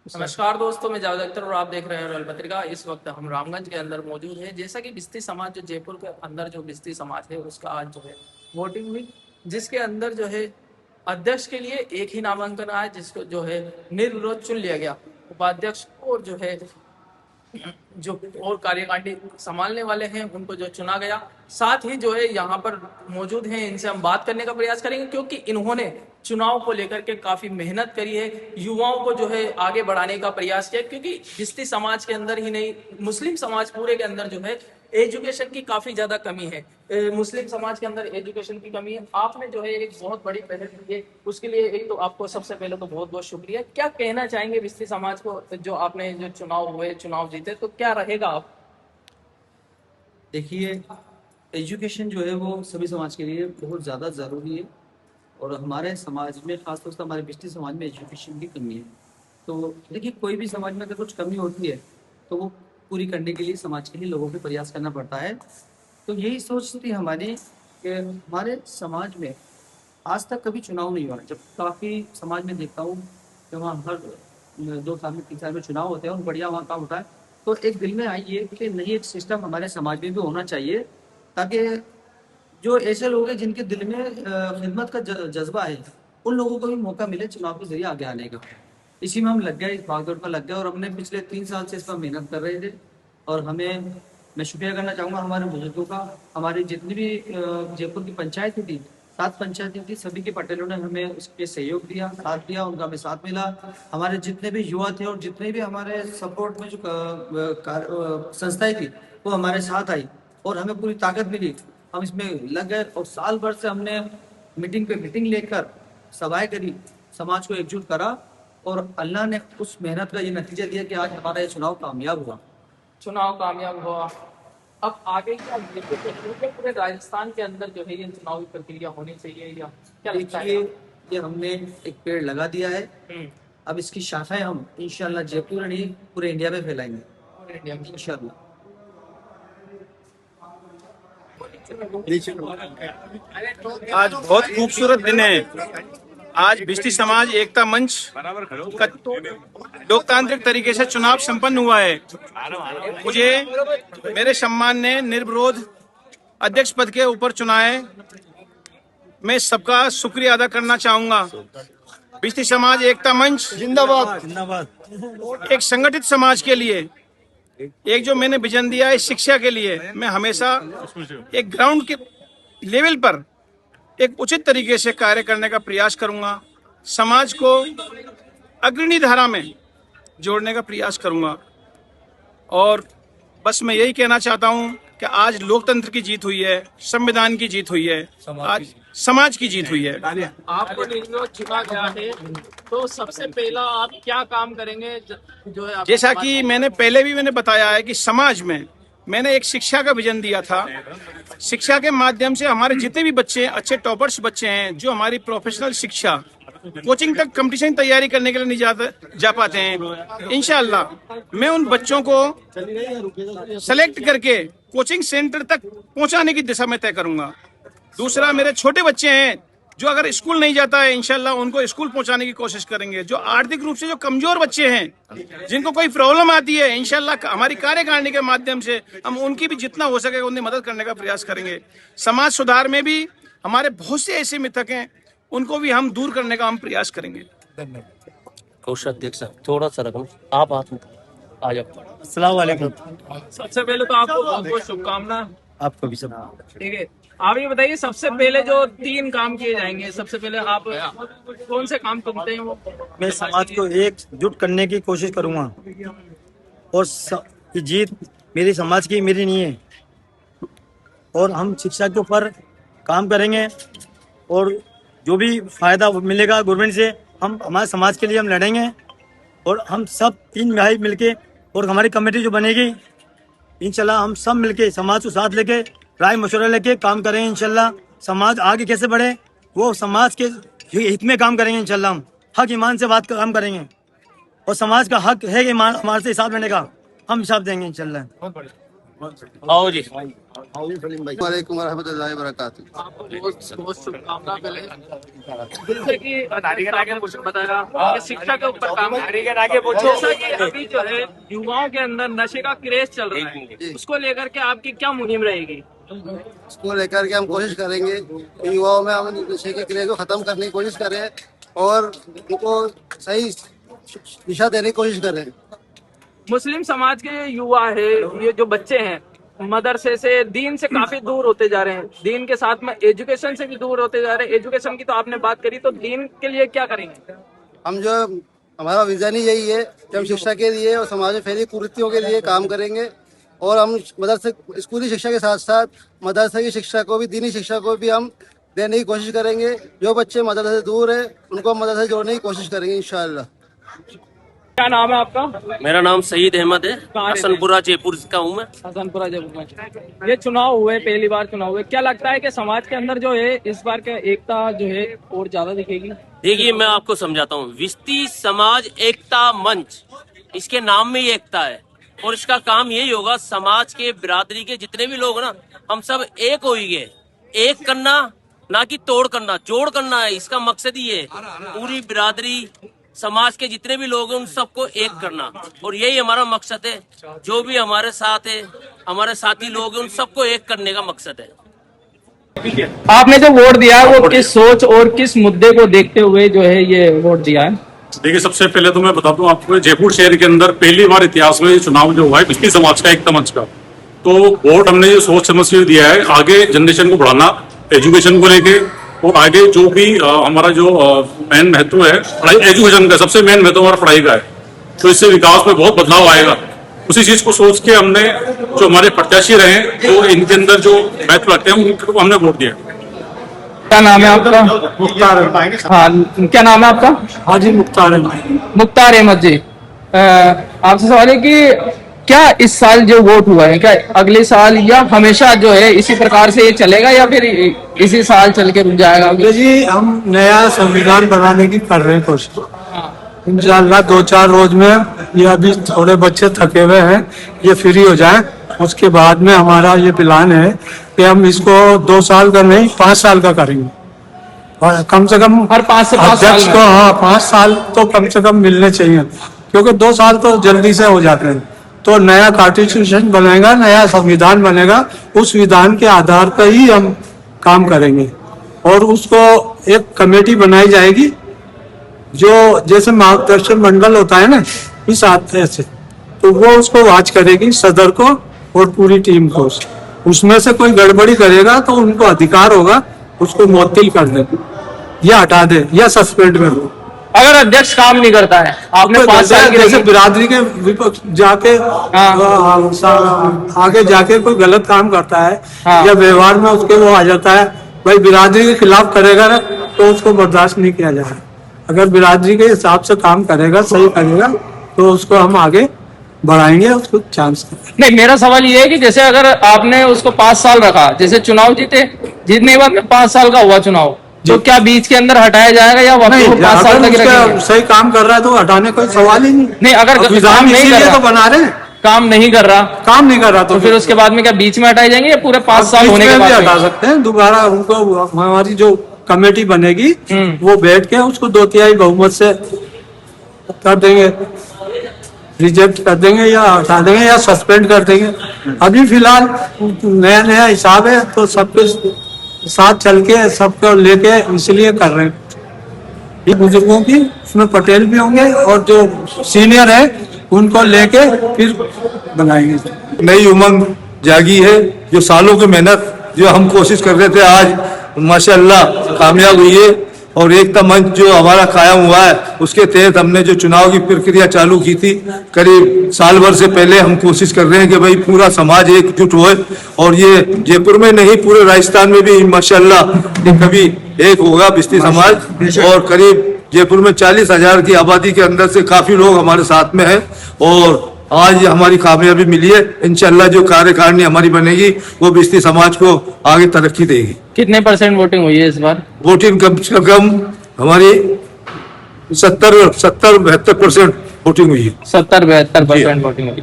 नमस्कार दोस्तों, मैं जावेद अख्तर और आप देख रहे हैं रॉयल पत्रिका। इस वक्त हम रामगंज के अंदर मौजूद हैं। जैसा कि बिस्ती समाज, जो जयपुर के अंदर जो बिस्ती समाज है, उसका आज जो है वोटिंग हुई, जिसके अंदर जो है अध्यक्ष के लिए एक ही नामांकन आया, जिसको जो है निर्विरोध चुन लिया गया। उपाध्यक्ष और जो है जो और कार्यकारिणी संभालने वाले हैं उनको जो चुना गया। साथ ही जो है यहाँ पर मौजूद हैं, इनसे हम बात करने का प्रयास करेंगे, क्योंकि इन्होंने चुनाव को लेकर के काफी मेहनत करी है, युवाओं को जो है आगे बढ़ाने का प्रयास किया। क्योंकि बिस्ती समाज के अंदर ही नहीं, मुस्लिम समाज पूरे के अंदर जो है एजुकेशन की काफी ज्यादा कमी है। मुस्लिम समाज के अंदर एजुकेशन की कमी है। आपने जो है एक बहुत बड़ी पहल की है, उसके लिए एक तो आपको सबसे पहले तो बहुत बहुत शुक्रिया। क्या कहना चाहेंगे बिस्ती समाज को, जो आपने जो चुनाव हुए, चुनाव जीते, तो क्या रहेगा आप? देखिए, एजुकेशन जो है वो सभी समाज के लिए बहुत ज़्यादा ज़रूरी है। और हमारे समाज में, खासतौर से हमारे बिस्ती समाज में एजुकेशन की कमी है। तो देखिए, कोई भी समाज में अगर कुछ कमी होती है तो वो पूरी करने के लिए समाज के लिए लोगों को प्रयास करना पड़ता है। तो यही सोच थी हमारी कि हमारे समाज में आज तक कभी चुनाव नहीं हुआ। जब काफ़ी समाज में देखता हूँ कि वहाँ हर 2 साल में 3 साल में चुनाव होते हैं और बढ़िया वहाँ काम होता है। तो एक दिल में आई है कि नहीं, एक सिस्टम हमारे समाज में भी होना चाहिए, ताकि जो ऐसे लोग हैं जिनके दिल में खिदमत का जज्बा है, उन लोगों को भी मौका मिले चुनाव के जरिए आगे आने का। इसी में हम लग गए, इस भागदौड़ में लग गए, और हमने पिछले 3 साल से इस पर मेहनत कर रहे थे। और मैं शुक्रिया करना चाहूँगा हमारे बुजुर्गों का। हमारी जितनी भी जयपुर की पंचायत थी, 7 पंचायतें थी, सभी के पटेलों ने हमें उसके सहयोग दिया, साथ दिया, उनका हमें साथ मिला। हमारे जितने भी युवा थे और जितने भी हमारे सपोर्ट में जो संस्थाएं थी, वो हमारे साथ आई और हमें पूरी ताकत मिली। हम इसमें लग गए और साल भर से हमने मीटिंग पे मीटिंग लेकर सभाएं करी, समाज को एकजुट करा, और अल्लाह ने उस मेहनत का ये नतीजा दिया कि आज हमारा ये चुनाव कामयाब हुआ। चुनाव कामयाब हुआ। अब आगे क्या पूरे राजस्थान के अंदर जो है ये चुनावी प्रक्रिया होनी चाहिए, या क्या लगता है? देखिए, ये हमने एक पेड़ लगा दिया है। हम्म। अब इसकी शाखाएं हम इंशाल्लाह जयपुर नहीं, पूरे इंडिया में फैलाएंगे और इंडिया में इंशाल्लाह। आज बहुत खूबसूरत दिन है। आज बिस्ती समाज एकता मंच का लोकतांत्रिक तरीके से चुनाव संपन्न हुआ है। मुझे मेरे सम्मान ने निर्विरोध अध्यक्ष पद के ऊपर चुना है। मैं सबका शुक्रिया अदा करना चाहूंगा। बिस्ती समाज एकता मंच जिंदाबाद जिंदाबाद। एक संगठित समाज के लिए, एक जो मैंने विजन दिया है शिक्षा के लिए, मैं हमेशा एक ग्राउंड के लेवल पर एक उचित तरीके से कार्य करने का प्रयास करूंगा। समाज को अग्रणी धारा में जोड़ने का प्रयास करूंगा। और बस मैं यही कहना चाहता हूं कि आज लोकतंत्र की जीत हुई है, संविधान की जीत हुई है, आज समाज की जीत हुई है। आपको निर्विरोध चुना गया है, तो सबसे पहला आप क्या काम करेंगे जो है जैसा कि मैंने पहले भी बताया है कि समाज में मैंने एक शिक्षा का विजन दिया था। शिक्षा के माध्यम से हमारे जितने भी बच्चे अच्छे टॉपर्स बच्चे हैं, जो हमारी प्रोफेशनल शिक्षा कोचिंग तक कंपटीशन की तैयारी करने के लिए नहीं जा पाते हैं, इंशाअल्लाह मैं उन बच्चों को सेलेक्ट करके कोचिंग सेंटर तक पहुंचाने की दिशा में तय करूंगा। दूसरा, मेरे छोटे बच्चे हैं जो अगर स्कूल नहीं जाता है, इंशाल्लाह उनको स्कूल पहुंचाने की कोशिश करेंगे। जो आर्थिक रूप से जो कमजोर बच्चे हैं, जिनको कोई प्रॉब्लम आती है, इंशाल्लाह हमारी कार्यकारिणी के माध्यम से हम उनकी भी जितना हो सके उन्हें मदद करने का प्रयास करेंगे। समाज सुधार में भी हमारे बहुत से ऐसे मिथक हैं, उनको भी हम दूर करने का हम प्रयास करेंगे। कोषाध्यक्ष साहब थोड़ा सा रकम आप हाथ में आ जाओ। अस्सलाम वालेकुम। सबसे पहले तो आपको बहुत बहुत शुभकामना। आपको भी सब। ठीक है, आप ये बताइए, सबसे पहले जो 3 काम किए जाएंगे, सबसे पहले आप कौन से काम करते हैं वो? मैं समाज को एकजुट करने की कोशिश करूंगा, और ये जीत मेरी समाज की, मेरी नहीं है। और हम शिक्षा के ऊपर काम करेंगे, और जो भी फायदा मिलेगा गवर्नमेंट से, हम हमारे समाज के लिए हम लड़ेंगे। और हम सब 3 भाई मिलके, और हमारी कमेटी जो बनेगी, इंशाल्लाह हम सब मिलके समाज को साथ लेके राय मशवरा लेके काम करेंगे। इंशाल्लाह समाज आगे कैसे बढ़े, वो समाज के हित में काम करेंगे। इंशाल्लाह हम हक ईमान से बात काम करेंगे, और समाज का हक है कि हमारे से हिसाब लेने का, हम हिसाब देंगे इंशाल्लाह। आओ जी। वालेकुम रहमतुल्लाहि व बरकातुहू। आपको बहुत बहुत शुभकामनाएं पहले। जैसे कि आपने कुछ बताया कि शिक्षा के ऊपर काम जैसा कि अभी जो है युवाओं के अंदर नशे का क्रेज चल रहा है, उसको लेकर के आपकी क्या मुहिम रहेगी? इसको लेकर के हम कोशिश करेंगे कि युवाओं में हम नशे के क्रेज को खत्म करने की कोशिश करें और उनको सही दिशा देने की कोशिश करें। मुस्लिम समाज के युवा है, ये जो बच्चे हैं मदरसे से दीन से काफी दूर होते जा रहे हैं, दीन के साथ में एजुकेशन से भी दूर होते जा रहे हैं। एजुकेशन की तो आपने बात करी, तो दीन के लिए क्या करेंगे? हम जो हमारा विजन ही यही है कि हम शिक्षा के लिए और समाज में फैली कुरीतियों के लिए काम करेंगे और हम मदरसे स्कूली शिक्षा के साथ साथ मदरसे की शिक्षा को भी, दीनी शिक्षा को भी हम देने की कोशिश करेंगे। जो बच्चे मदरसे से दूर है उनको हम मदरसे से जोड़ने की कोशिश करेंगे इंशाअल्लाह। क्या नाम है आपका? मेरा नाम सईद अहमद है, हसनपुरा जयपुर का हूँ मैं। हसनपुरा जयपुर में ये चुनाव हुए, पहली बार चुनाव हुए, क्या लगता है कि समाज के अंदर जो है इस बार का एकता जो है और ज्यादा दिखेगी? देखिए मैं आपको समझाता हूँ, विस्ती समाज एकता मंच, इसके नाम में ही एकता है और इसका काम यही होगा, समाज के बिरादरी के जितने भी लोग ना, हम सब एक होइए, एक करना ना कि तोड़ करना, जोड़ करना है, इसका मकसद ही है पूरी बिरादरी समाज के जितने भी लोग हैं उन सबको एक करना, और यही हमारा मकसद है। जो भी हमारे साथ है, हमारे साथी लोग हैं, उन सबको एक करने का मकसद है। आपने जो वोट दिया है वो किस सोच और किस मुद्दे को देखते हुए जो है ये वोट दिया है? देखिए, सबसे पहले तो मैं बताता हूँ आपको, जयपुर शहर के अंदर पहली बार इतिहास में ये चुनाव जो हुआ है बिस्ती समाज का, एकता मंच का, तो वोट हमने ये सोच समझ के दिया है आगे जनरेशन को बढ़ाना, एजुकेशन को लेके, और आगे जो भी हमारा जो मेन महत्व है पढ़ाई, एजुकेशन का सबसे मेन महत्व हमारा पढ़ाई का है, तो इससे विकास में बहुत बदलाव आएगा। उसी चीज को सोच के हमने जो हमारे प्रत्याशी रहे तो इनके अंदर जो महत्व रखते हैं उनको हमने वोट दिया। क्या नाम है आपका? मुख्तार। हाँ, क्या नाम है आपका? हाजी मुख्तार अहमद। मुख्तार अहमद जी, आपसे सवाल है कि क्या इस साल जो वोट हुआ है, क्या अगले साल या हमेशा जो है इसी प्रकार से ये चलेगा या फिर इसी साल चल के रुक जाएगा? जी, हम नया संविधान बनाने की कर रहे हैं कोशिश। इंशाल्लाह 2-4 रोज में, ये अभी थोड़े बच्चे थके हुए हैं, ये फ्री हो जाए, उसके बाद में हमारा ये प्लान है कि हम इसको 2 साल का नहीं 5 साल का करेंगे, और कम से कम हर 5 से 5 अध्यक्ष साल को 5 साल तो कम से कम मिलने चाहिए, क्योंकि 2 साल तो जल्दी से हो जाते हैं। तो नया कॉन्स्टिट्यूशन बनेगा, नया संविधान बनेगा, उस विधान के आधार पर ही हम काम करेंगे, और उसको एक कमेटी बनाई जाएगी जो जैसे मार्गदर्शन मंडल होता है ना, इस आते से, तो वो उसको वॉच करेगी, सदर को और पूरी टीम को। उसमें से कोई गड़बड़ी करेगा तो उनको अधिकार होगा उसको मुअत्तिल कर दे, या हटा दे, या सस्पेंड कर दे। अगर अध्यक्ष काम नहीं करता है, आपने 5 साल की जैसे बिरादरी के विपक्ष जाके आगे जाके कोई गलत काम करता है, या व्यवहार में उसके वो आ जाता है, भाई बिरादरी के खिलाफ करेगा ना, तो उसको बर्दाश्त नहीं किया जाएगा। अगर बिरादरी के हिसाब से काम करेगा, सही करेगा, तो उसको हम आगे बढ़ाएंगे, उसको चांस नहीं। मेरा सवाल ये है कि जैसे अगर आपने उसको 5 साल रखा, जैसे चुनाव जीतने के बाद 5 साल का हुआ चुनाव, तो क्या बीच के अंदर हटाया जाएगा या वापस 5 साल तक रखेंगे? सही काम कर रहा है तो हटाने कोई सवाल ही नहीं। नहीं, अगर काम नहीं कर रहा तो बना रहे, काम नहीं कर रहा तो फिर उसके बाद में क्या बीच में हटाए जाएंगे या पूरे 5 साल होने के बाद हटा सकते हैं? दोबारा उनको, हमारी जो कमेटी बनेगी वो बैठ के उसको 2/3 बहुमत से कर देंगे, रिजेक्ट कर देंगे, या हटा देंगे, या सस्पेंड कर देंगे। अभी फिलहाल नया हिसाब है, तो सबके साथ चल के सबको लेके इसलिए कर रहे हैं। ये बुजुर्गों की, उसमें पटेल भी होंगे, और जो सीनियर है उनको लेके फिर बनाएंगे। नई उमंग जागी है, जो सालों की मेहनत जो हम कोशिश कर रहे थे, आज माशाअल्लाह कामयाब हुई है। और एकता मंच जो हमारा कायम हुआ है, उसके तहत हमने जो चुनाव की प्रक्रिया चालू की थी करीब साल भर से पहले, हम कोशिश कर रहे हैं कि भाई पूरा समाज एकजुट होए, और ये जयपुर में नहीं पूरे राजस्थान में भी माशाअल्लाह कभी एक होगा बिस्ती समाज। और करीब जयपुर में 40,000 की आबादी के अंदर से काफी लोग हमारे साथ में हैं, और आज हमारी कामयाबी मिली है। इंशाल्लाह जो कार्यकारिणी हमारी बनेगी वो बिस्ती समाज को आगे तरक्की देगी। कितने % वोटिंग हुई है इस बार? वोटिंग कम से कम हमारी 70-72% वोटिंग हुई है। 70-72% वोटिंग हुई।